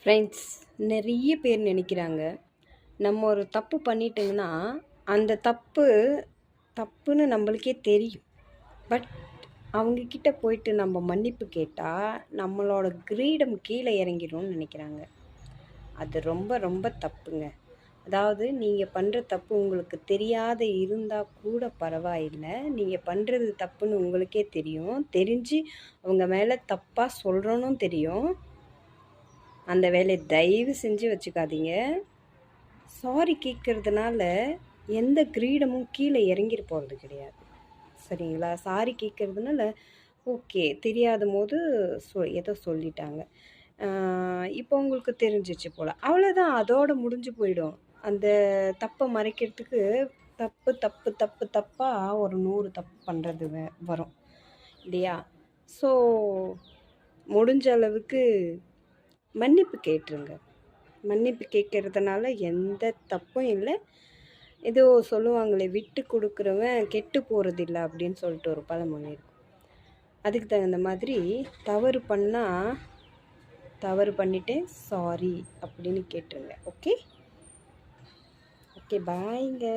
Friends, நிறைய பேர் நினைக்கிறாங்க நம்ம ஒரு தப்பு பண்ணிட்டோங்கன்னா அந்த தப்புன்னு நம்மளுக்கே தெரியும். பட் அவங்கக்கிட்ட போயிட்டு நம்ம மன்னிப்பு கேட்டால் நம்மளோட கிரீடம் கீழே இறங்கிடும்னு நினைக்கிறாங்க. அது ரொம்ப ரொம்ப தப்புங்க. அதாவது நீங்கள் பண்ணுற தப்பு உங்களுக்கு தெரியாத இருந்தால் கூட பரவாயில்லை. நீங்கள் பண்ணுறது தப்புன்னு உங்களுக்கே தெரியும். தெரிஞ்சு அவங்க மேலே தப்பாக சொல்கிறோன்னு தெரியும். அந்த வேலையை தயவு செஞ்சு வச்சுக்காதீங்க. சாரி கேட்குறதுனால எந்த கிரீடமும் கீழே இறங்கிட்டு போகிறது கிடையாது. சரிங்களா? சாரி கேட்குறதுனால ஓகே, தெரியாத போது ஏதோ சொல்லிட்டாங்க, இப்போ உங்களுக்கு தெரிஞ்சிச்சு போல், அவ்வளோதான், அதோடு முடிஞ்சு போயிடும். அந்த தப்பை மறைக்கிறதுக்கு தப்பு தப்பு தப்பு தப்பாக ஒரு 100 தப்பு பண்ணுறது வரும் இல்லையா? ஸோ முடிஞ்ச அளவுக்கு மன்னிப்பு கேட்டுருங்க. மன்னிப்பு கேட்கறதுனால எந்த தப்பும் இல்லை. ஏதோ சொல்லுவாங்களே, விட்டு கொடுக்குறவன் கெட்டு போகிறதில்ல அப்படின்னு சொல்லிட்டு ஒரு பழமொழி இருக்கும். அதுக்கு தகுந்த மாதிரி தவறு பண்ணிட்டேன், சாரி அப்படின்னு கேட்டுருங்க. ஓகே, பாய்ங்க.